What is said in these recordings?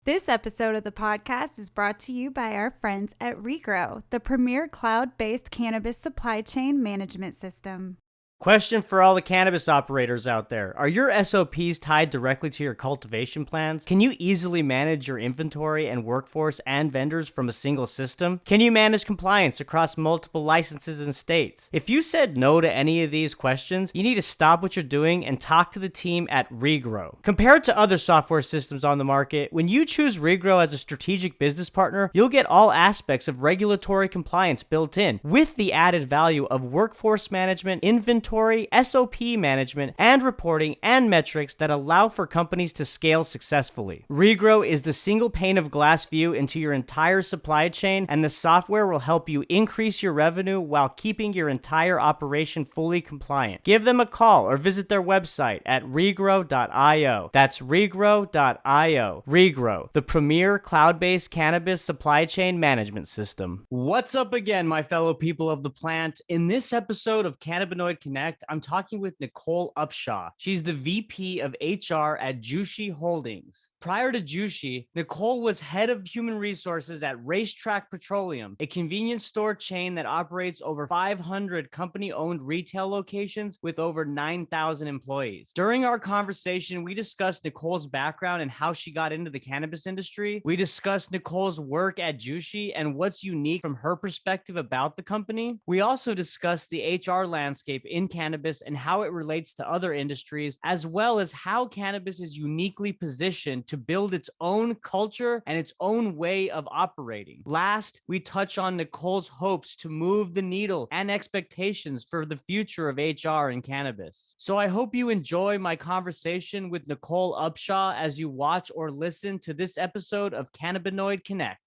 This episode of the podcast is brought to you by our friends at Regrow, the premier cloud-based cannabis supply chain management system. Question for all the cannabis operators out there. Are your SOPs tied directly to your cultivation plans? Can you easily manage your inventory and workforce and vendors from a single system? Can you manage compliance across multiple licenses and states? If you said no to any of these questions, you need to stop what you're doing and talk to the team at Regrow. Compared to other software systems on the market, when you choose Regrow as a strategic business partner, you'll get all aspects of regulatory compliance built in, with the added value of workforce management, inventory, SOP management, and reporting and metrics that allow for companies to scale successfully. Regrow is the single pane of glass view into your entire supply chain, and the software will help you increase your revenue while keeping your entire operation fully compliant. Give them a call or visit their website at regrow.io. That's regrow.io. Regrow, the premier cloud-based cannabis supply chain management system. What's up again, my fellow people of the plant? In this episode of Cannabinoid Connect, I'm talking with Nicole Upshaw. She's the VP of HR at Jushi Holdings. Prior to Jushi, Nicole was head of human resources at Racetrack Petroleum, a convenience store chain that operates over 500 company-owned retail locations with over 9,000 employees. During our conversation, we discussed Nicole's background and how she got into the cannabis industry. We discussed Nicole's work at Jushi and what's unique from her perspective about the company. We also discussed the HR landscape in cannabis and how it relates to other industries, as well as how cannabis is uniquely positioned to build its own culture and its own way of operating. Last, we touch on Nicole's hopes to move the needle and expectations for the future of HR in cannabis. So I hope you enjoy my conversation with Nicole Upshaw as you watch or listen to this episode of Cannabinoid Connect.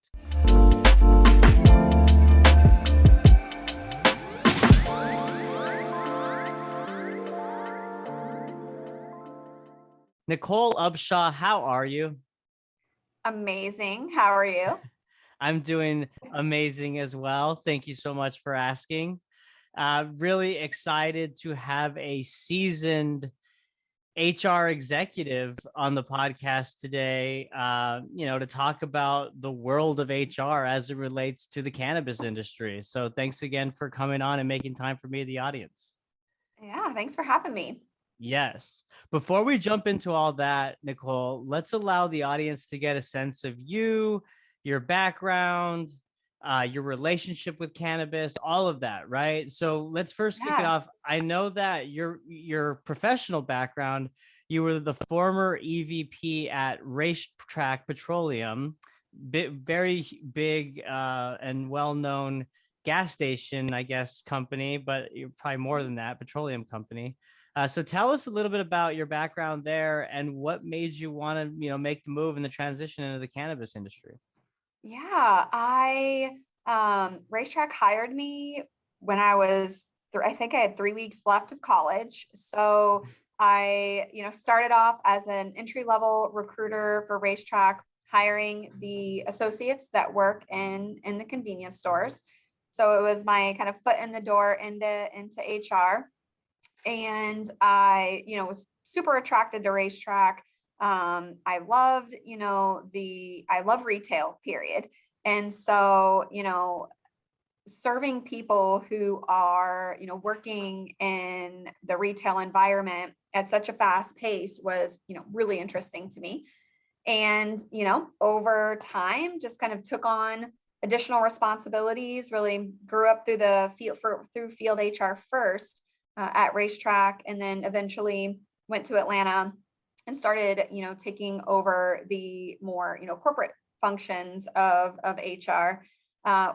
Nicole Upshaw, how are you? Amazing. How are you? I'm doing amazing as well. Thank you so much for asking. Really excited to have a seasoned HR executive on the podcast today, to talk about the world of HR as it relates to the cannabis industry. So thanks again for coming on and making time for me, the audience. Yeah, thanks for having me. Yes. Before we jump into all that, Nicole, let's allow the audience to get a sense of you, your background, your relationship with cannabis, all of that, right? So let's first kick it Yeah. off. I know that your professional background, you were the former EVP at Racetrack Petroleum, very big and well-known gas station, I guess, company, but you're probably more than that, petroleum company. So tell us a little bit about your background there and what made you want to, make the move and the transition into the cannabis industry. Yeah, I Racetrack hired me when I was I think I had 3 weeks left of college. So I, started off as an entry-level recruiter for Racetrack, hiring the associates that work in the convenience stores. So it was my kind of foot in the door into HR. And I, was super attracted to Racetrack. I loved, I love retail, period. And so, serving people who are, working in the retail environment at such a fast pace was, really interesting to me. And, over time, just kind of took on additional responsibilities, really grew up through the field through field HR first at Racetrack, and then eventually went to Atlanta and started, taking over the more, corporate functions of HR,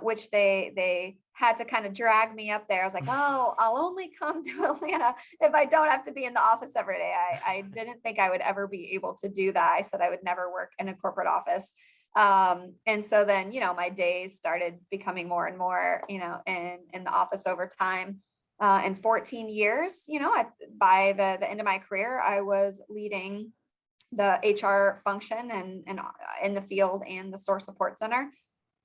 which they had to kind of drag me up there. I was like, oh, I'll only come to Atlanta if I don't have to be in the office every day. I didn't think I would ever be able to do that. I said I would never work in a corporate office. And so then, my days started becoming more and more, in the office over time. In 14 years, by the end of my career, I was leading the HR function and in the field and the store support center.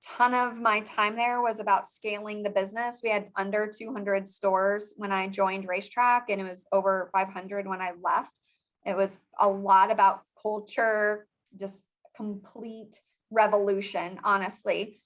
Ton of my time there was about scaling the business. We had under 200 stores when I joined Racetrack, and it was over 500 when I left. It was a lot about culture, just complete revolution, honestly.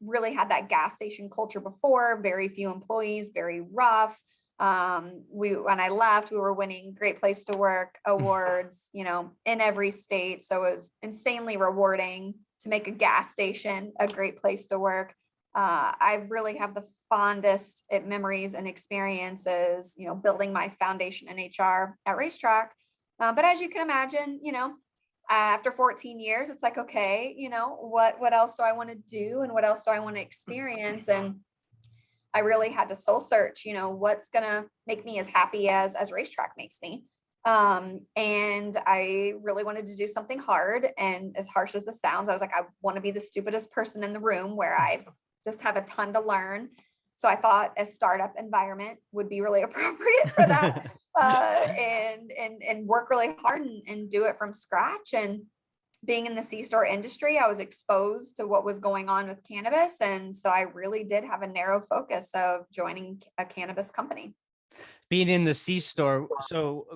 Really had that gas station culture before, very few employees, very rough. When I left, we were winning Great Place to Work awards, in every state. So it was insanely rewarding to make a gas station a great place to work. I really have the fondest memories and experiences, building my foundation in HR at Racetrack. But as you can imagine, after 14 years, it's like, okay, what else do I want to do? And what else do I want to experience? And I really had to soul search, what's going to make me as happy as Racetrack makes me. And I really wanted to do something hard. And as harsh as this sounds, I was like, I want to be the stupidest person in the room where I just have a ton to learn. So I thought a startup environment would be really appropriate for that. And work really hard and do it from scratch. And being in the C-store industry, I was exposed to what was going on with cannabis. And so I really did have a narrow focus of joining a cannabis company. Being in the C-store, so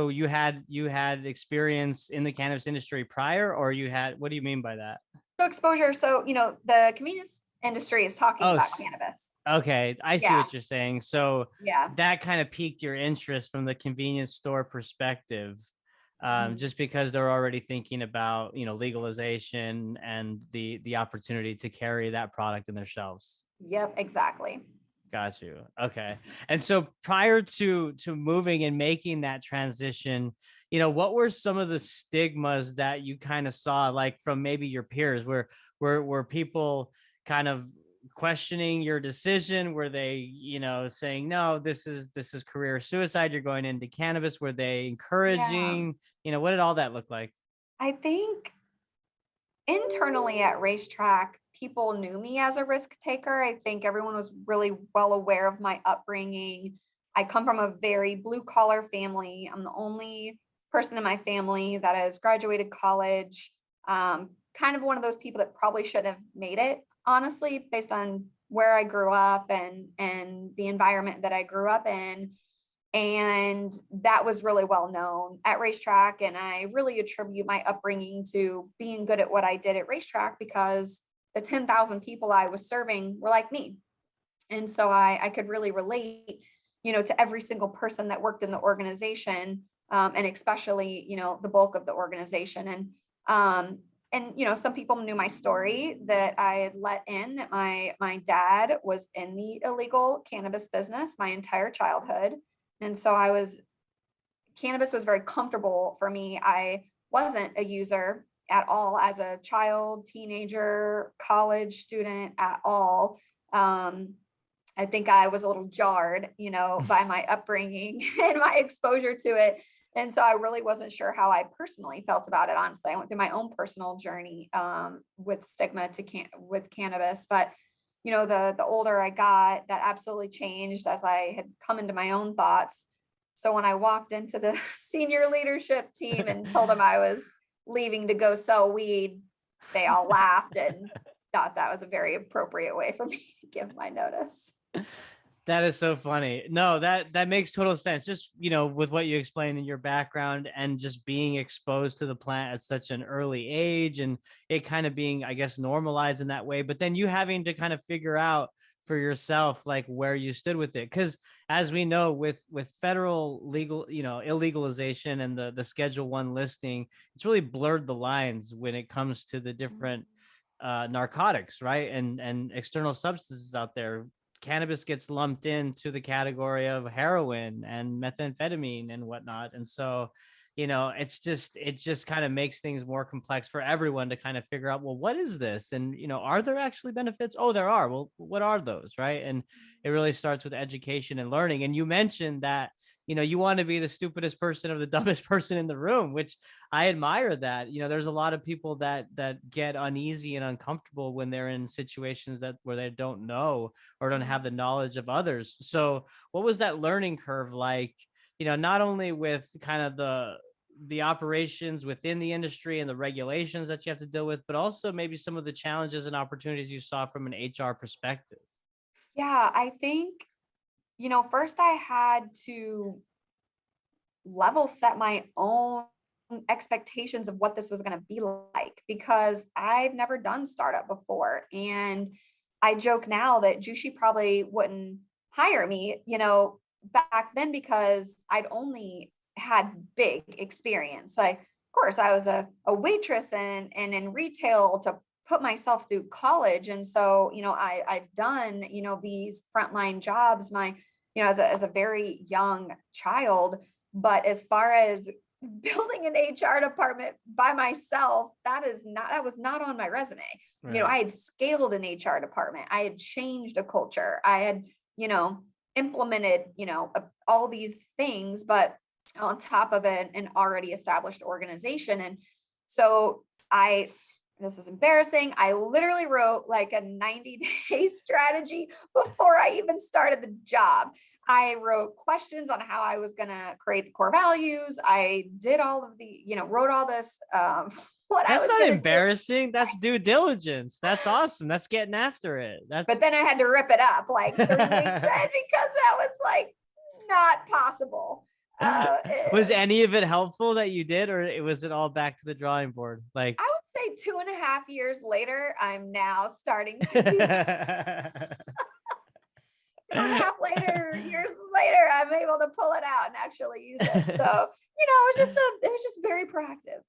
you had experience in the cannabis industry prior, or what do you mean by that? So exposure. So, the convenience industry is talking about cannabis. Okay, I see what you're saying. So yeah, that kind of piqued your interest from the convenience store perspective. Just because they're already thinking about, legalization and the opportunity to carry that product in their shelves. Yep, exactly. Got you. Okay. And so prior to moving and making that transition, what were some of the stigmas that you kind of saw, like from maybe your peers, were people kind of questioning your decision? Were they, saying, no, this is career suicide, you're going into cannabis? Were they encouraging? What did all that look like? I think internally at Racetrack, people knew me as a risk taker. I think everyone was really well aware of my upbringing. I come from a very blue collar family. I'm the only person in my family that has graduated college. Kind of one of those people that probably should have made it, honestly, based on where I grew up and the environment that I grew up in. And that was really well known at Racetrack. And I really attribute my upbringing to being good at what I did at Racetrack, because the 10,000 people I was serving were like me. And so I could really relate, to every single person that worked in the organization, and especially, the bulk of the organization. And some people knew my story, that I had let in that my dad was in the illegal cannabis business my entire childhood. And so cannabis was very comfortable for me. I wasn't a user at all as a child, teenager, college student at all. I think I was a little jarred, by my upbringing and my exposure to it. And so I really wasn't sure how I personally felt about it. Honestly, I went through my own personal journey with stigma with cannabis. But the older I got, that absolutely changed as I had come into my own thoughts. So when I walked into the senior leadership team and told them I was leaving to go sell weed, they all laughed and thought that was a very appropriate way for me to give my notice. That is so funny. No, that makes total sense. Just, with what you explained in your background and just being exposed to the plant at such an early age, and it kind of being, I guess, normalized in that way, but then you having to kind of figure out for yourself, like, where you stood with it. Because as we know, with federal legal, illegalization and the Schedule 1 listing, it's really blurred the lines when it comes to the different narcotics, right? And external substances out there. Cannabis gets lumped into the category of heroin and methamphetamine and whatnot. And so, it just kind of makes things more complex for everyone to kind of figure out, well, what is this? And, are there actually benefits? Oh, there are. Well, what are those? Right. And it really starts with education and learning. And you mentioned that, you want to be the stupidest person or the dumbest person in the room, which I admire that. There's a lot of people that get uneasy and uncomfortable when they're in situations where they don't know or don't have the knowledge of others. So what was that learning curve like, not only with kind of the operations within the industry and the regulations that you have to deal with, but also maybe some of the challenges and opportunities you saw from an HR perspective? Yeah, I think, first I had to level set my own expectations of what this was going to be like, because I've never done startup before. And I joke now that Jushi probably wouldn't hire me, back then, because I'd only had big experience. Like, of course, I was a waitress and in retail to put myself through college. And so, I've done, these frontline jobs, as a very young child. But as far as building an HR department by myself, that was not on my resume. Right. I had scaled an HR department. I had changed a culture. I had, implemented, all these things, but on top of an already established organization. And so this is embarrassing. I literally wrote like a 90-day strategy before I even started the job. I wrote questions on how I was going to create the core values. I did all of the, wrote all this, That's not embarrassing. That's due diligence. That's awesome. That's getting after it. But then I had to rip it up like 3 weeks in, because that was like not possible. Was any of it helpful that you did, or was it all back to the drawing board? Like, I would say 2.5 years later, I'm now starting to do that. 2.5 years later, I'm able to pull it out and actually use it. So, it was just very proactive.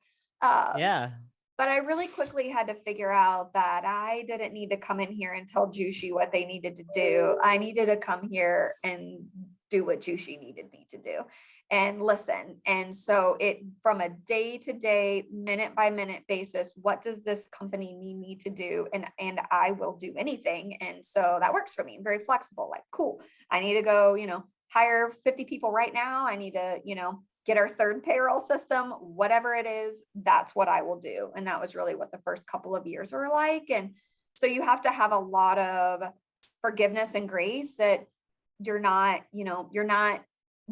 Yeah. But I really quickly had to figure out that I didn't need to come in here and tell Jushi what they needed to do. I needed to come here and do what Jushi needed me to do and listen. And so from a day-to-day, minute-by-minute basis, what does this company need me to do? And I will do anything. And so that works for me. I'm very flexible. Like, cool. I need to go, hire 50 people right now. I need to, get our third payroll system, whatever it is, that's what I will do. And that was really what the first couple of years were like. And so you have to have a lot of forgiveness and grace that you're not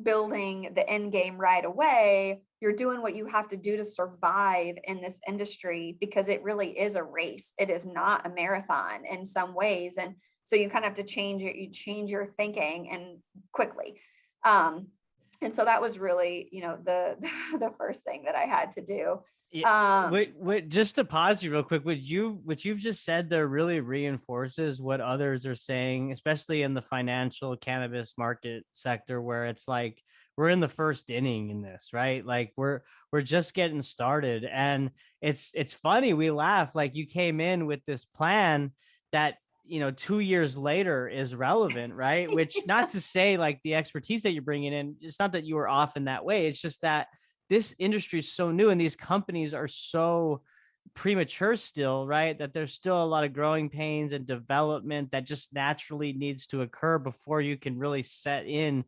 building the end game right away. You're doing what you have to do to survive in this industry, because it really is a race. It is not a marathon in some ways. And so you kind of have to change your thinking, and quickly. And so that was really, the first thing that I had to do. Wait, just to pause you real quick, what you've just said there really reinforces what others are saying, especially in the financial cannabis market sector, where it's like we're in the first inning in this, right? Like we're just getting started. And it's funny, we laugh, like you came in with this plan that 2 years later is relevant, right? Which, not to say like the expertise that you're bringing in, it's not that you were off in that way. It's just that this industry is so new and these companies are so premature still, right? That there's still a lot of growing pains and development that just naturally needs to occur before you can really set in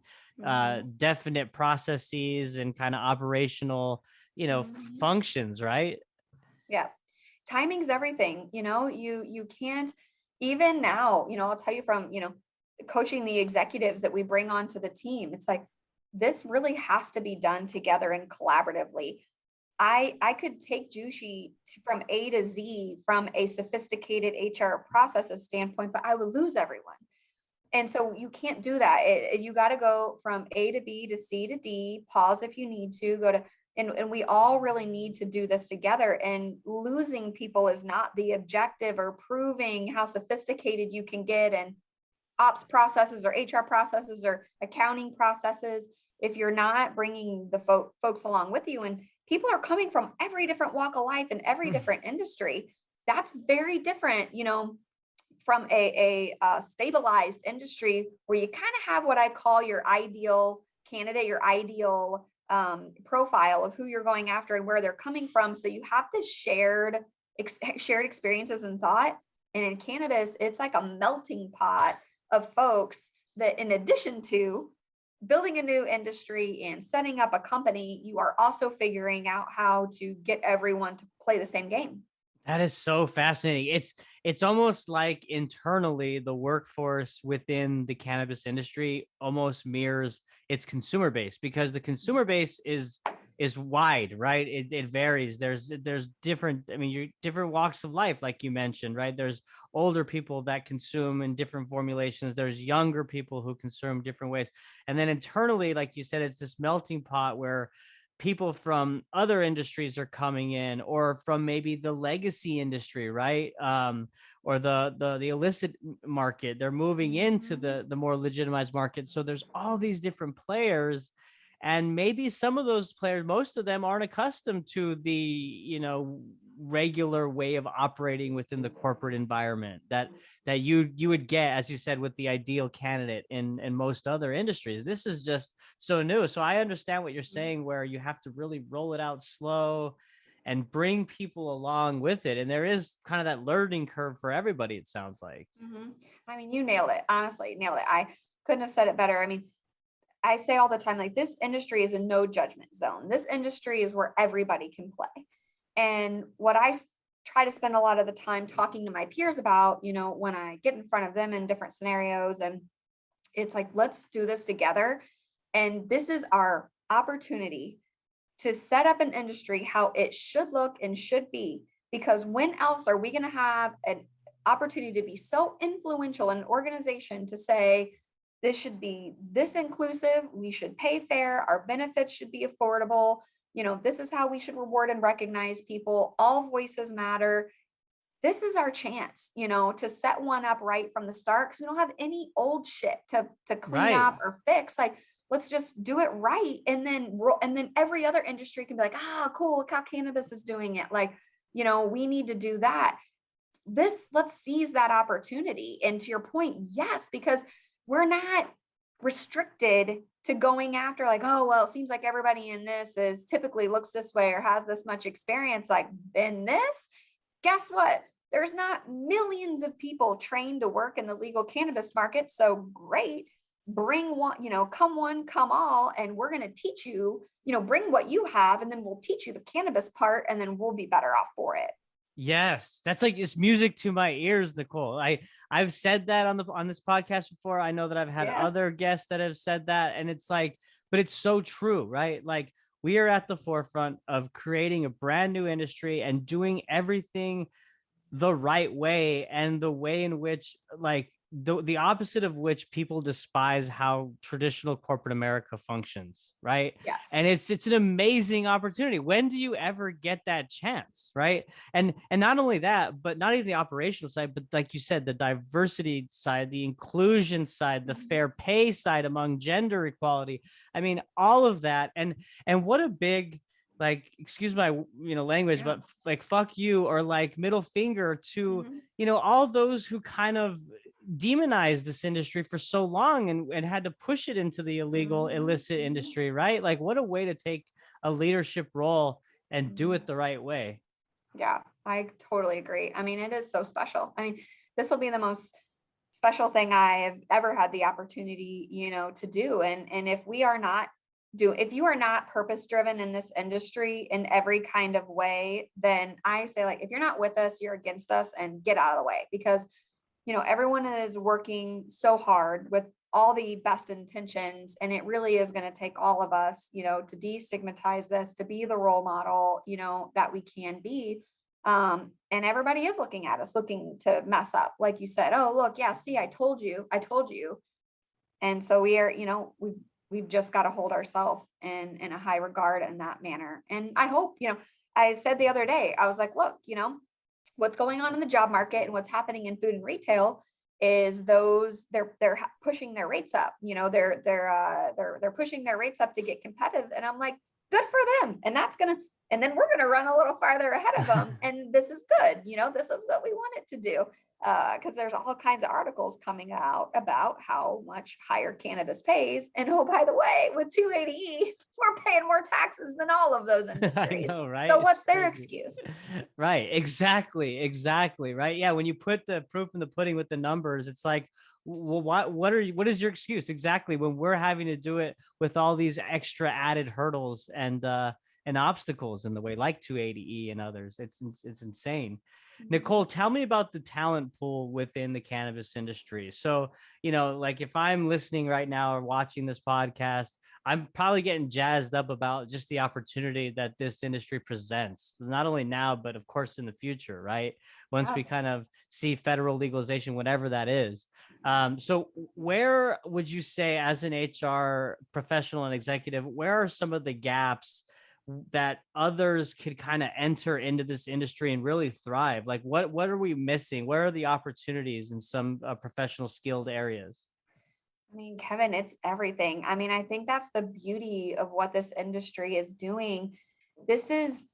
definite processes and kind of operational, functions, right? Yeah. Timing's everything. You can't, even now, I'll tell you from, coaching the executives that we bring onto the team, it's like, this really has to be done together and collaboratively. I could take Jushi from A to Z from a sophisticated HR processes standpoint, but I would lose everyone. And so you can't do that. You got to go from A to B to C to D, pause if you need to, go to, and we all really need to do this together. And losing people is not the objective, or proving how sophisticated you can get in ops processes or HR processes or accounting processes if you're not bringing the folks along with you. And people are coming from every different walk of life and every different industry. That's very different, from a stabilized industry where you kind of have what I call your ideal candidate, your ideal profile of who you're going after and where they're coming from. So you have this shared experiences and thought. And in cannabis, it's like a melting pot of folks that, in addition to building a new industry and setting up a company, you are also figuring out how to get everyone to play the same game. That is so fascinating. It's almost like internally the workforce within the cannabis industry almost mirrors its consumer base, because the consumer base is wide, right? It varies. There's different, you're different walks of life, like you mentioned, right? There's older people that consume in different formulations. There's younger people who consume different ways. And then internally, like you said, it's this melting pot where people from other industries are coming in, or from maybe the legacy industry, right? Or the illicit market. They're moving into the more legitimized market. So there's all these different players, and maybe some of those players, most of them aren't accustomed to the, regular way of operating within the corporate environment that you would get, as you said, with the ideal candidate in most other industries. This is just so new. So I understand what you're saying, where you have to really roll it out slow and bring people along with it. And there is kind of that learning curve for everybody, it sounds like. I mean, you nailed it. Honestly, nailed it. I couldn't have said it better. I mean, I say all the time, like, this industry is a no judgment zone. This industry is where everybody can play. And what try to spend a lot of the time talking to my peers about, when I get in front of them in different scenarios, and it's like, let's do this together. And this is our opportunity to set up an industry how it should look and should be. Because when else are we going to have an opportunity to be so influential in an organization to say, this should be this inclusive, we should pay fair, our benefits should be affordable, this is how we should reward and recognize people, all voices matter. This is our chance, to set one up right from the start, because we don't have any old shit to clean up or fix. Like, let's just do it right. And then every other industry can be like, cool, look how cannabis is doing it. Like, we need to do that. Let's seize that opportunity. And to your point, yes, because we're not restricted to going after, like, oh, well, it seems like everybody in this is typically looks this way or has this much experience. Like, in this, guess what? There's not millions of people trained to work in the legal cannabis market. So great. Bring one, come all, and we're going to teach you, bring what you have, and then we'll teach you the cannabis part, and then we'll be better off for it. Yes, that's like, it's music to my ears, Nicole. I've said that on this podcast before. I know that I've had other guests that have said that, and it's like, but it's so true, right? Like, we are at the forefront of creating a brand new industry and doing everything the right way, and the way in which, like, the opposite of which people despise how traditional corporate America functions, right? Yes. And it's an amazing opportunity. When do you ever get that chance, right? And not only that, but not even the operational side, but like you said, the diversity side, the inclusion side, the fair pay side, among gender equality. I mean, all of that. And what a big, like, excuse my language, but like, fuck you, or like middle finger to all those who kind of demonized this industry for so long, and had to push it into the illegal illicit industry, right? Like, what a way to take a leadership role and do it the right way. Yeah, I totally agree. I mean, it is so special. I mean, this will be the most special thing I have ever had the opportunity, to do. And if you are not purpose driven in this industry in every kind of way, then I say, like, if you're not with us, you're against us, and get out of the way. Because, everyone is working so hard with all the best intentions, and it really is going to take all of us, to destigmatize this, to be the role model, that we can be. And everybody is looking at us, looking to mess up. Like you said, oh, look, yeah, see, I told you. And so we are, we've just got to hold ourselves in a high regard in that manner. And I hope, I said the other day, I was like, look, what's going on in the job market and what's happening in food and retail is they're pushing their rates up. They're pushing their rates up to get competitive. And I'm like, good for them. And then we're going to run a little farther ahead of them. And this is good. This is what we want it to do. Because there's all kinds of articles coming out about how much higher cannabis pays. And oh, by the way, with 280E, we're paying more taxes than all of those industries. I know, right? So what's their excuse? Right. Exactly. Right. Yeah. When you put the proof in the pudding with the numbers, it's like, well, what is your excuse? Exactly. When we're having to do it with all these extra added hurdles and obstacles in the way, like 280E and others. It's insane. Nicole, tell me about the talent pool within the cannabis industry. So, like, if I'm listening right now or watching this podcast, I'm probably getting jazzed up about just the opportunity that this industry presents, not only now, but of course in the future, right? Once we kind of see federal legalization, whatever that is. So where would you say, as an HR professional and executive, where are some of the gaps that others could kind of enter into this industry and really thrive? Like what are we missing? Where are the opportunities in some professional skilled areas? I mean, Kevin, it's everything. I mean, I think that's the beauty of what this industry is doing. This is,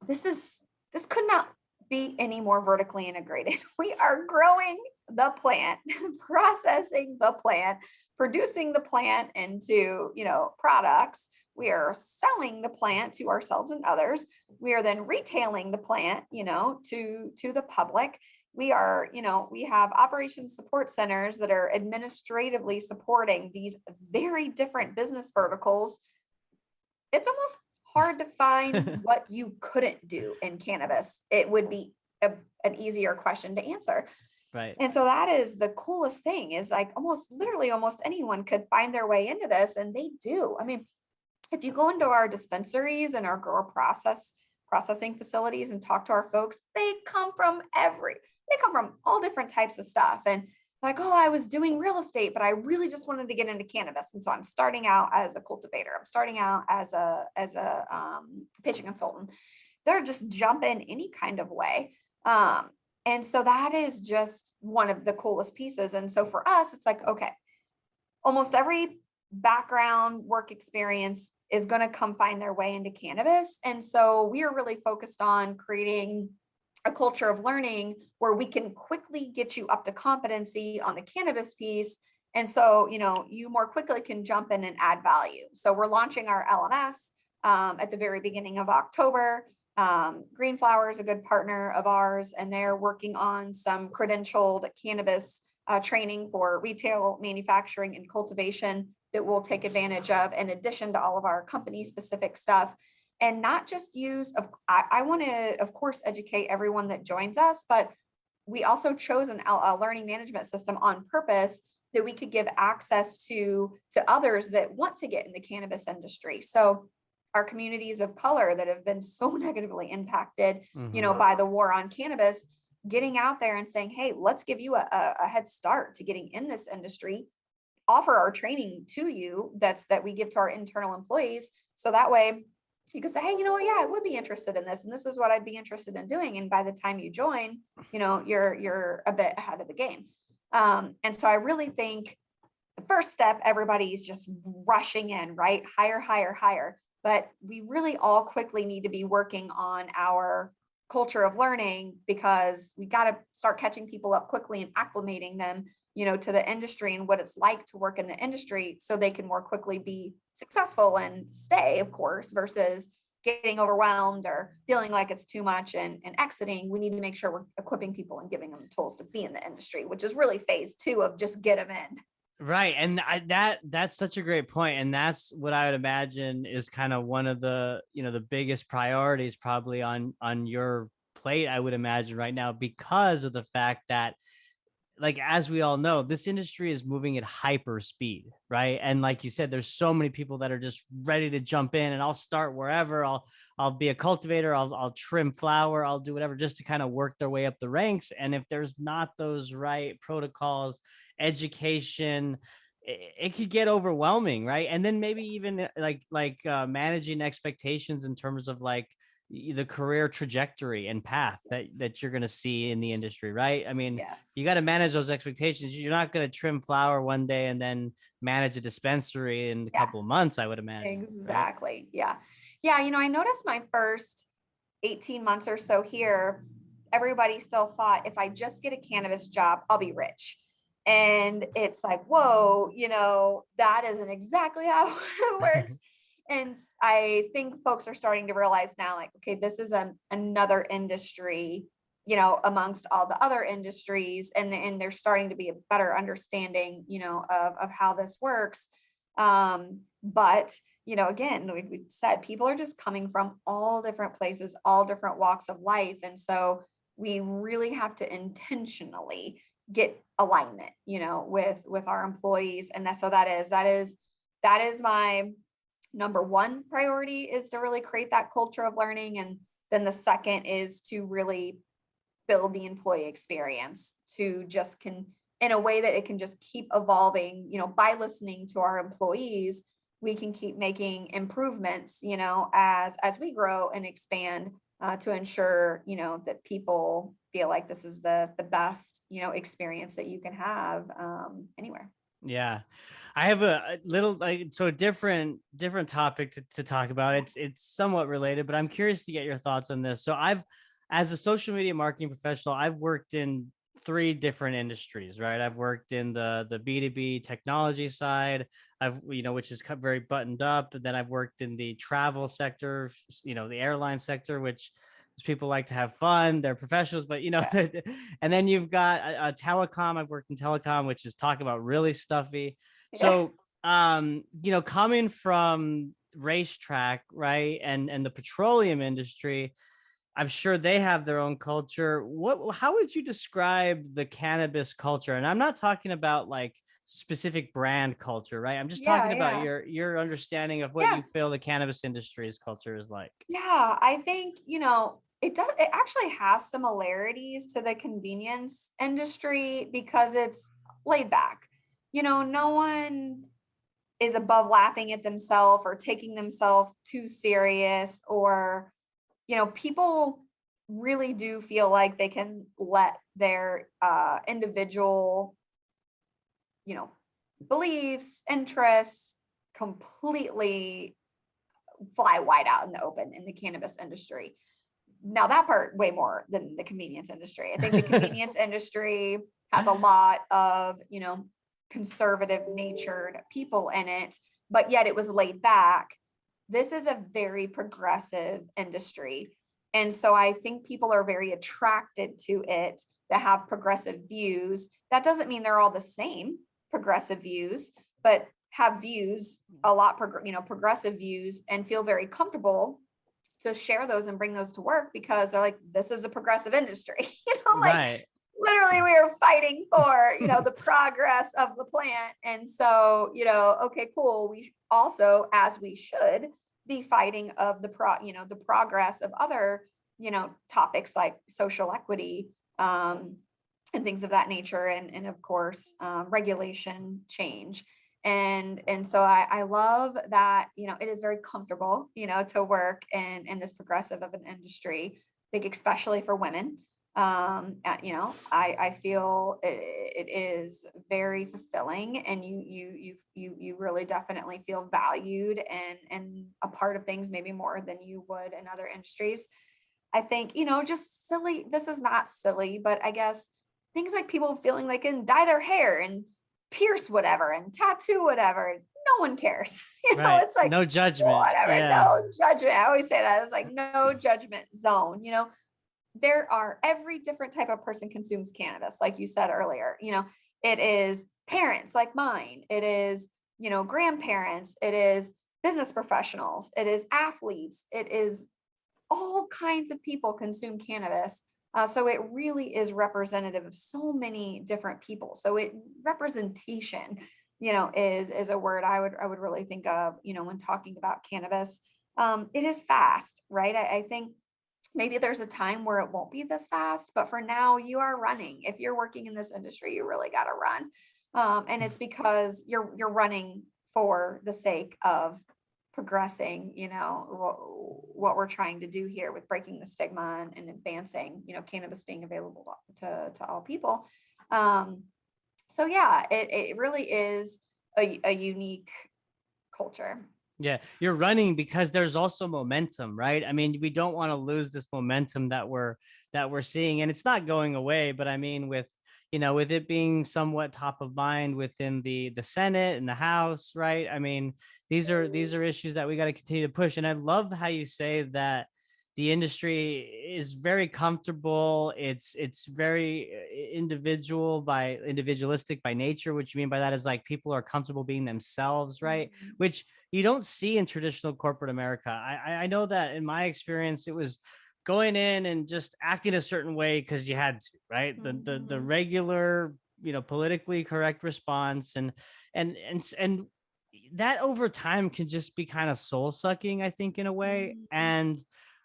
this is, this could not be any more vertically integrated. We are growing the plant, processing the plant, producing the plant into, products. We are selling the plant to ourselves and others. We are then retailing the plant, to the public. We are, we have operations support centers that are administratively supporting these very different business verticals. It's almost hard to find what you couldn't do in cannabis. It would be an easier question to answer. Right. And so that is the coolest thing, is like almost anyone could find their way into this, and they do. I mean, if you go into our dispensaries and our processing facilities and talk to our folks, they come from all different types of stuff. And like, oh, I was doing real estate, but I really just wanted to get into cannabis. And so I'm starting out as a cultivator. I'm starting out as a patient consultant. They're just jump in any kind of way. And so that is just one of the coolest pieces. And so for us, it's like, okay, almost every background work experience is going to come find their way into cannabis. And so we are really focused on creating a culture of learning where we can quickly get you up to competency on the cannabis piece. And so, you more quickly can jump in and add value. So we're launching our LMS at the very beginning of October. Green Flower is a good partner of ours, and they're working on some credentialed cannabis training for retail, manufacturing, and cultivation that we'll take advantage of, in addition to all of our company specific stuff. And not just I want to, of course, educate everyone that joins us, but we also chose a learning management system on purpose that we could give access to others that want to get in the cannabis industry. So our communities of color that have been so negatively impacted, by the war on cannabis, getting out there and saying, hey, let's give you a head start to getting in this industry, offer our training to you that we give to our internal employees. So that way you could say, hey, yeah, I would be interested in this, and this is what I'd be interested in doing. And by the time you join, you're a bit ahead of the game. And so I really think the first step, everybody's just rushing in, right? Hire, hire, hire. But we really all quickly need to be working on our culture of learning, because we got to start catching people up quickly and acclimating them, to the industry and what it's like to work in the industry, so they can more quickly be successful and stay, of course, versus getting overwhelmed or feeling like it's too much and exiting. We need to make sure we're equipping people and giving them the tools to be in the industry, which is really phase 2 of just get them in. Right. And that's such a great point. And that's what I would imagine is kind of one of the, the biggest priorities probably on your plate, I would imagine right now, because of the fact that, like, as we all know, this industry is moving at hyper speed, right? And like you said, there's so many people that are just ready to jump in, and I'll start wherever. I'll be a cultivator, I'll trim flower, I'll do whatever, just to kind of work their way up the ranks. And if there's not those right protocols, education, it could get overwhelming, right? And then maybe even like managing expectations in terms of like the career trajectory and path that you're going to see in the industry, right? I mean, yes, you got to manage those expectations. You're not going to trim flower one day and then manage a dispensary in a couple of months, I would imagine. Exactly. Right? Yeah. I noticed my first 18 months or so here, everybody still thought if I just get a cannabis job, I'll be rich. And it's like, whoa, that isn't exactly how it works. And I think folks are starting to realize now, like, okay, this is another industry, amongst all the other industries, and there's starting to be a better understanding, of how this works. But, again, we said, people are just coming from all different places, all different walks of life. And so we really have to intentionally get alignment, with our employees. And that is my number one priority, is to really create that culture of learning. And then the second is to really build the employee experience to just in a way that it can just keep evolving, by listening to our employees, we can keep making improvements, as we grow and expand, to ensure, that people feel like this is the best, experience that you can have, anywhere. Yeah. I have a little so a different topic to talk about. It's somewhat related, but I'm curious to get your thoughts on this. So I've as a social media marketing professional, I've worked in three different industries, right? I've worked in the B2B technology side, which is very buttoned up, and then I've worked in the travel sector, the airline sector, which people like to have fun, they're professionals, but Yeah. and then you've got a telecom. I've worked in telecom, which is talking about really stuffy. Yeah. So coming from racetrack, right, and the petroleum industry, I'm sure they have their own culture. How would you describe the cannabis culture? And I'm not talking about like specific brand culture, right? I'm just talking Yeah. about Yeah. your understanding of what Yeah. you feel the cannabis industry's culture is like. Yeah, I think, it actually has similarities to the convenience industry because it's laid back. No one is above laughing at themselves or taking themselves too serious, or, people really do feel like they can let their individual, you know, beliefs, interests completely fly wide out in the open in the cannabis industry. Now that part way more than the convenience industry. I think the convenience industry has a lot of, conservative natured people in it, but yet it was laid back. This is a very progressive industry. And so I think people are very attracted to it that have progressive views. That doesn't mean they're all the same progressive views, but have views a lot, progressive views, and feel very comfortable to share those and bring those to work because they're like, this is a progressive industry, like Right. literally we are fighting for, the progress of the plant. And so, okay, cool. We also, as we should be fighting of the progress of other, topics like social equity, and things of that nature. And of course, regulation change. And so I love that, it is very comfortable, to work in this progressive of an industry. I think especially for women, I feel it is very fulfilling, and you really definitely feel valued and a part of things maybe more than you would in other industries. I think, just silly. This is not silly, but I guess things like people feeling they can dye their hair and pierce whatever and tattoo whatever. No one cares. Right. It's like No judgment. whatever, Yeah. no judgment. I always say that. It's like no judgment zone. There are every different type of person consumes cannabis, like you said earlier. It is parents like mine. It is, grandparents. It is business professionals. It is athletes. It is all kinds of people consume cannabis. So it really is representative of so many different people. So representation, is a word I would really think of, when talking about cannabis. It is fast, right? I think maybe there's a time where it won't be this fast, but for now you are running. If you're working in this industry, you really got to run. And it's because you're running for the sake of progressing, what we're trying to do here with breaking the stigma and advancing, cannabis being available to all people. So yeah, it really is a unique culture. Yeah, you're running because there's also momentum, right? I mean, we don't want to lose this momentum that we're seeing, and it's not going away. But I mean, with it being somewhat top of mind within the Senate and the House, right? I mean, these are issues that we got to continue to push. And I love how you say that the industry is very comfortable. It's very individualistic by nature. What you mean by that is like people are comfortable being themselves, right? Mhm. Which you don't see in traditional corporate America. I know that in my experience, it was going in and just acting a certain way because you had to, right? The Mhm. regular, politically correct response, and that over time can just be kind of soul sucking, I think, in a way. Mhm. And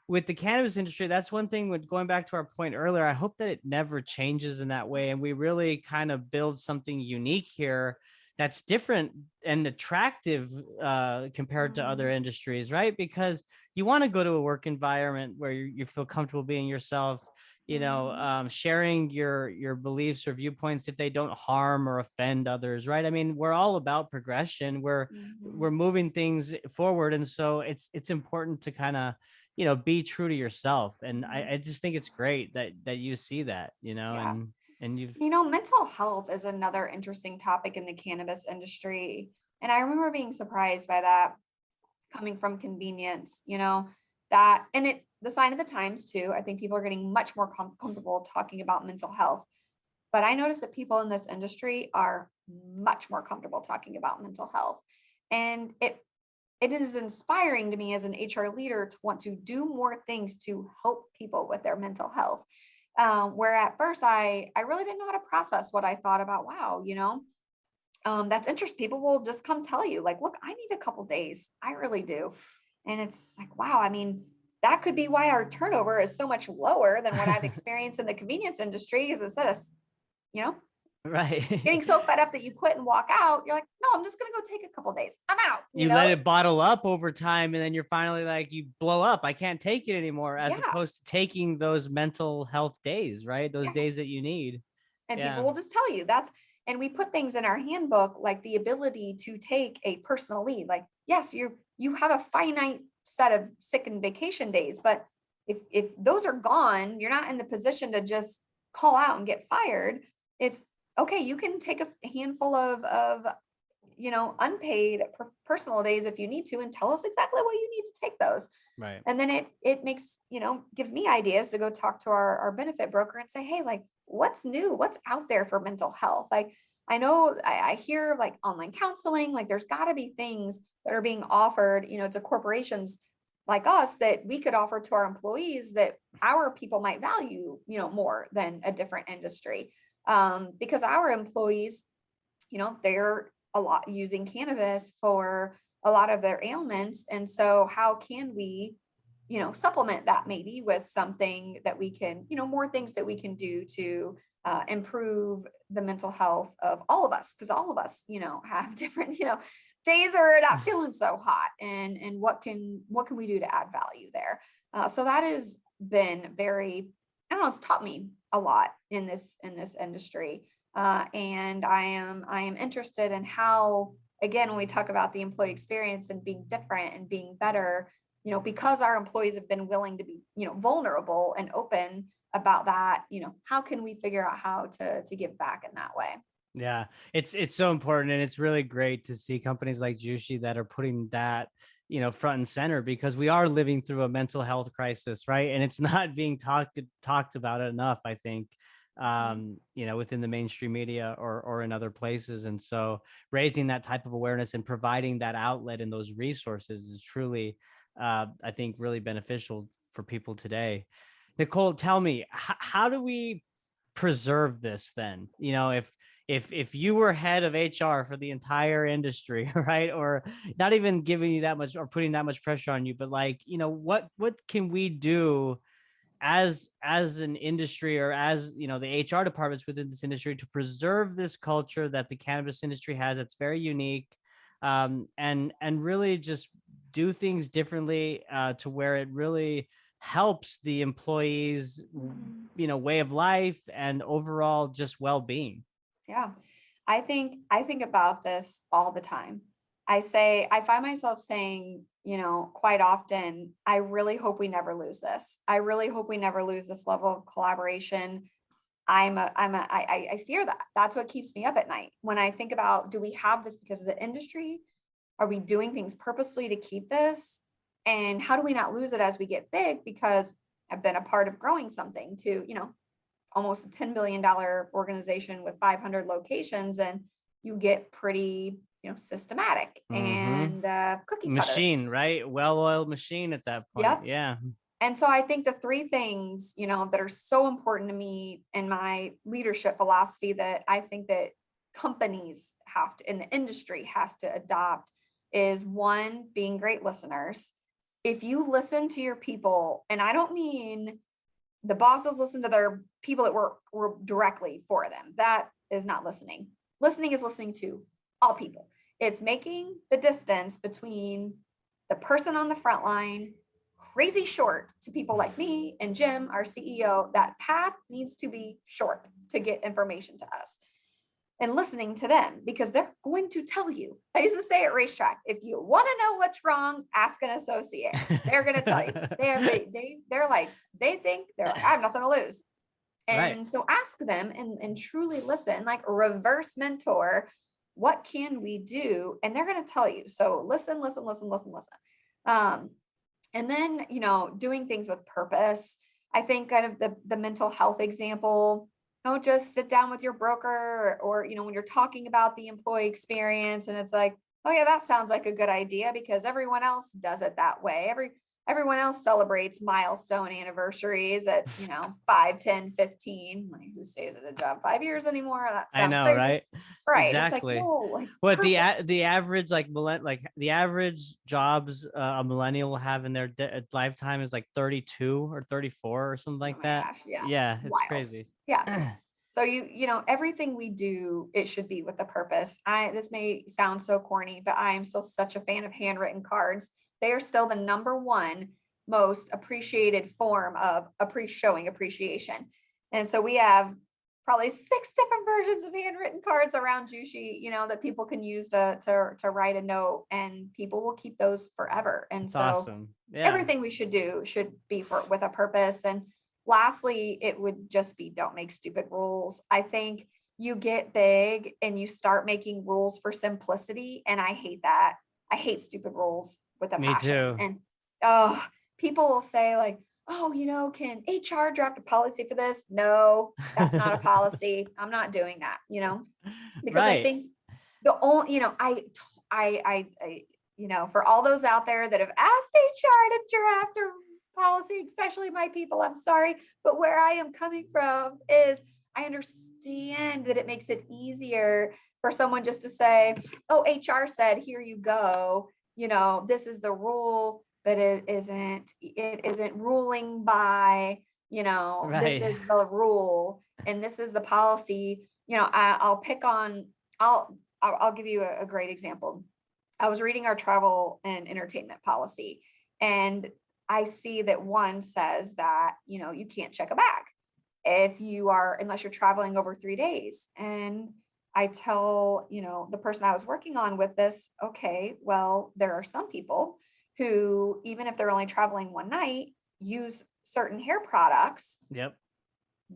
with the cannabis industry, that's one thing. With going back to our point earlier, I hope that it never changes in that way, and we really kind of build something unique here that's different and attractive compared to other industries, right? Because you want to go to a work environment where you feel comfortable being yourself, sharing your beliefs or viewpoints if they don't harm or offend others, right? I mean, we're all about progression. We're moving things forward, and so it's important to kind of be true to yourself. And I just think it's great that you see that, Yeah. and you've Mental health is another interesting topic in the cannabis industry. And I remember being surprised by that coming from convenience, that, and the sign of the times too. I think people are getting much more comfortable talking about mental health. But I notice that people in this industry are much more comfortable talking about mental health. And it is inspiring to me as an HR leader to want to do more things to help people with their mental health. Where at first I really didn't know how to process what I thought about, wow, that's interesting. People will just come tell you like, look, I need a couple days. I really do. And it's like, wow, I mean, that could be why our turnover is so much lower than what I've experienced in the convenience industry. Is instead of, you know, getting right. so fed up that you quit and walk out, you're like, no, I'm just going to go take a couple days. I'm out, You let it bottle up over time, and then you're finally like, you blow up. I can't take it anymore, as Yeah. opposed to taking those mental health days, right? Those Yeah. days that you need. And people Yeah. will just tell you and we put things in our handbook, like the ability to take a personal leave. Like, yes, you have a finite set of sick and vacation days, but if those are gone, you're not in the position to just call out and get fired. It's okay. You can take a handful of unpaid personal days if you need to, and tell us exactly what you need to take those. Right. And then it makes, gives me ideas to go talk to our benefit broker and say, hey, like, what's new? What's out there for mental health? Like, I know I hear like online counseling, like there's got to be things that are being offered, to corporations like us that we could offer to our employees that our people might value, more than a different industry. Because our employees, they're a lot using cannabis for a lot of their ailments. And so how can we, supplement that maybe with something that we can, more things that we can do to improve the mental health of all of us, because all of us, have different, days are not feeling so hot, and what can we do to add value there? So that has been very, I don't know, it's taught me a lot in this industry. And I am interested in how, again, when we talk about the employee experience and being different and being better, because our employees have been willing to be, vulnerable and open about that, how can we figure out how to give back in that way? Yeah, it's so important, and it's really great to see companies like Jushi that are putting that, front and center, because we are living through a mental health crisis, right? And it's not being talked about enough, I think, within the mainstream media or in other places. And so raising that type of awareness and providing that outlet and those resources is truly, I think, really beneficial for people today. Nicole, tell me, how do we preserve this then? If you were head of HR for the entire industry, right? Or not even giving you that much or putting that much pressure on you, but like, what can we do as an industry, or as, the HR departments within this industry, to preserve this culture that the cannabis industry has? It's very unique, and really just do things differently, to where it really helps the employees, way of life and overall just well-being. Yeah. I think about this all the time. I find myself saying, quite often, I really hope we never lose this. I really hope we never lose this level of collaboration. I fear that. That's what keeps me up at night. When I think about, do we have this because of the industry? Are we doing things purposely to keep this? And how do we not lose it as we get big? Because I've been a part of growing something to, almost a $10 billion organization with 500 locations, and you get pretty, systematic and cookie cutter. Machine, right? Well-oiled machine at that point. Yep. Yeah. And so I think the three things, that are so important to me in my leadership philosophy that I think that companies have to, in the industry has to adopt, is one, being great listeners. If you listen to your people, and I don't mean the bosses listen to their people that work directly for them. That is not listening. Listening is listening to all people. It's making the distance between the person on the front line crazy short to people like me and Jim, our CEO. That path needs to be short to get information to us, and listening to them, because they're going to tell you. I used to say at Racetrack, if you want to know what's wrong, ask an associate. They're going to tell you. They're like, I have nothing to lose. And Right. so ask them and truly listen, like reverse mentor. What can we do? And they're going to tell you. So listen. And then, doing things with purpose. I think kind of the mental health example. Don't just sit down with your broker or, when you're talking about the employee experience and it's like, oh yeah, that sounds like a good idea because everyone else does it that way. Everyone else celebrates milestone anniversaries at, 5, 10, 15. Like, who stays at a job 5 years anymore? That I sounds know, crazy. right? Right. It's like, Exactly. no, like What purpose. the average the average jobs a millennial will have in their lifetime is like 32 or 34 or something Oh like my that. gosh. Yeah. Yeah, it's Wild. crazy. Yeah. So everything we do, it should be with a purpose. This may sound so corny, but I am still such a fan of handwritten cards. They are still the number one most appreciated form of showing appreciation. And so we have probably 6 different versions of handwritten cards around Jushi, that people can use to write a note, and people will keep those forever. And It's so awesome. Yeah. everything we should do should be with a purpose. And lastly, it would just be, don't make stupid rules. I think you get big and you start making rules for simplicity. And I hate that. I hate stupid rules with a Me passion. too. And people will say like, oh, can HR draft a policy for this? No, that's not a policy. I'm not doing that, because I Right. think the only, for all those out there that have asked HR to draft a policy, especially my people, I'm sorry, but where I am coming from is I understand that it makes it easier for someone just to say, oh, HR said, here you go. This is the rule, but it isn't ruling by, this Right. is the rule and this is the policy. I'll give you a great example. I was reading our travel and entertainment policy, and I see that one says that, you can't check a bag unless you're traveling over 3 days. And I tell, the person I was working on with this, okay, well, there are some people who, even if they're only traveling one night, use certain hair products Yep.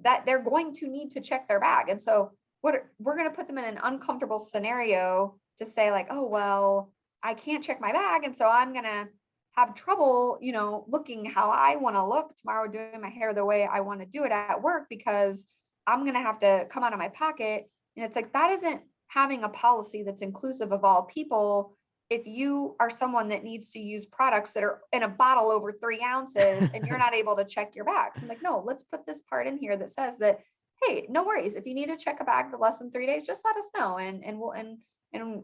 that they're going to need to check their bag. And so we're going to put them in an uncomfortable scenario to say like, oh, well, I can't check my bag. And so I'm going to have trouble, looking how I want to look tomorrow, doing my hair the way I want to do it at work, because I'm going to have to come out of my pocket. And it's like, that isn't having a policy that's inclusive of all people. If you are someone that needs to use products that are in a bottle over 3 ounces and you're not able to check your bags, I'm like, no, let's put this part in here that says that, hey, no worries. If you need to check a bag for less than 3 days, just let us know. And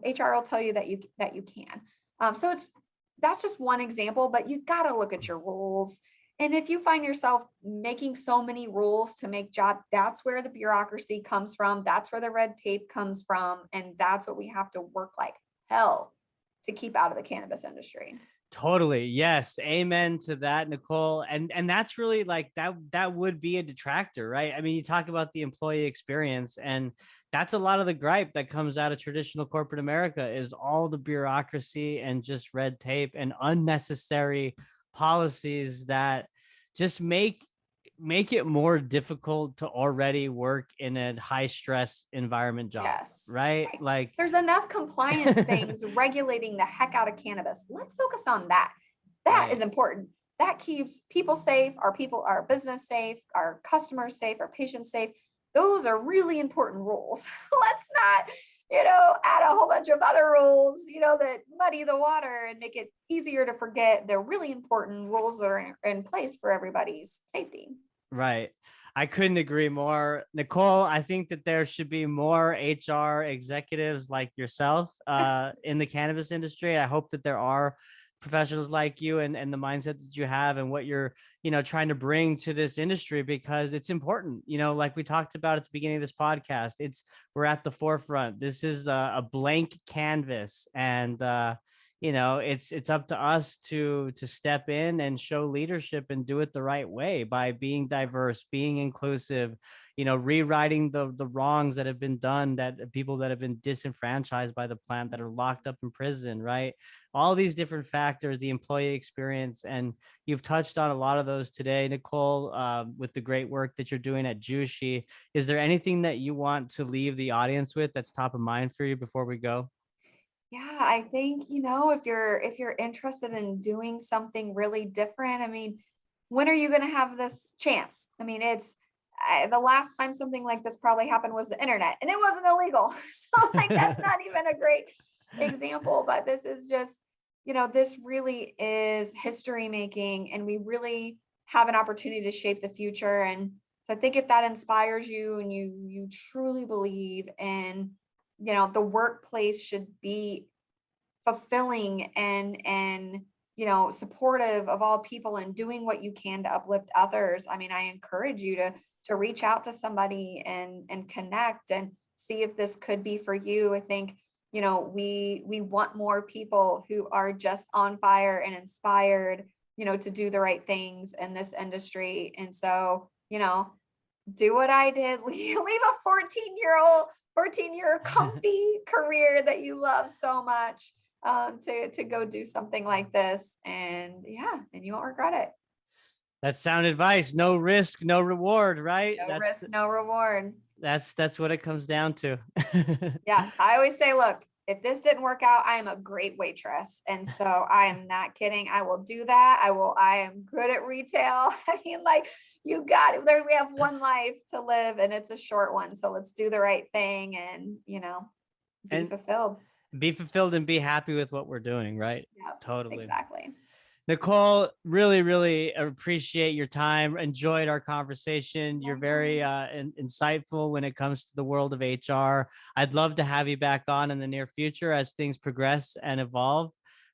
HR will tell you that you can. So that's just one example, but you got to look at your rules. And if you find yourself making so many rules to make job, that's where the bureaucracy comes from. That's where the red tape comes from. And that's what we have to work like hell to keep out of the cannabis industry. Totally. Yes. Amen to that, Nicole. And that's really like that would be a detractor, right? I mean, you talk about the employee experience, and that's a lot of the gripe that comes out of traditional corporate America is all the bureaucracy and just red tape and unnecessary policies that just make it more difficult to already work in a high stress environment job. Yes. Right? Right. Like There's enough compliance things regulating the heck out of cannabis. Let's focus on that. That is important. That keeps people safe, our business safe, our customers safe, our patients safe. Those are really important rules. Let's not, add a whole bunch of other rules, that muddy the water and make it easier to forget the really important rules that are in place for everybody's safety. Right. I couldn't agree more. Nicole, I think that there should be more HR executives like yourself in the cannabis industry. I hope that there are professionals like you and the mindset that you have and what you're, trying to bring to this industry, because it's important, like we talked about at the beginning of this podcast. We're at the forefront. This is a blank canvas, and it's up to us to step in and show leadership and do it the right way by being diverse, being inclusive, rewriting the wrongs that have been done, that people that have been disenfranchised by the plant, that are locked up in prison, right? All these different factors, the employee experience, and you've touched on a lot of those today, Nicole, with the great work that you're doing at Jushi. Is there anything that you want to leave the audience with that's top of mind for you before we go? Yeah, I think, if you're interested in doing something really different, I mean, when are you going to have this chance? I mean, the last time something like this probably happened was the internet, and it wasn't illegal. So like that's not even a great example, but this is just, this really is history making, and we really have an opportunity to shape the future. And so I think if that inspires you and you truly believe in, the workplace should be fulfilling and supportive of all people and doing what you can to uplift others, I mean, I encourage you to reach out to somebody and connect and see if this could be for you. I think, we want more people who are just on fire and inspired, to do the right things in this industry. And so, do what I did. Leave a 14-year comfy career that you love so much, to go do something like this. And and you won't regret it. That's sound advice. No risk, no reward, right? No risk, no reward. That's what it comes down to. Yeah. I always say, look, if this didn't work out, I am a great waitress. And so I am not kidding. I will do that. I am good at retail. I mean, like, you got it. We have one life to live, and it's a short one. So let's do the right thing and, be fulfilled. Be fulfilled and be happy with what we're doing, right? Yep, Totally. exactly. Nicole, really, really appreciate your time. Enjoyed our conversation. You're very insightful when it comes to the world of HR. I'd love to have you back on in the near future as things progress and evolve.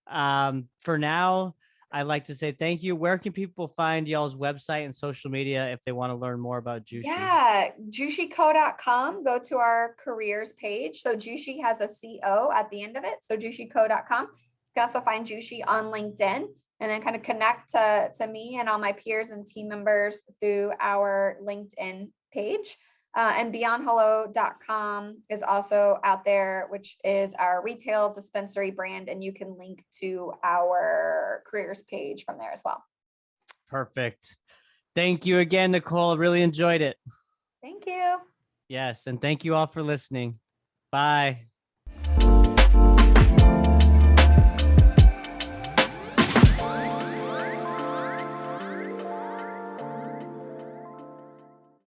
For now, I'd like to say thank you. Where can people find y'all's website and social media if they want to learn more about Jushi? Yeah, jushico.com. Go to our careers page. So Jushi has a CO at the end of it. So jushico.com. You can also find Jushi on LinkedIn, and then kind of connect to me and all my peers and team members through our LinkedIn page. And beyondhello.com is also out there, which is our retail dispensary brand. And you can link to our careers page from there as well. Perfect. Thank you again, Nicole. Really enjoyed it. Thank you. Yes. And thank you all for listening. Bye.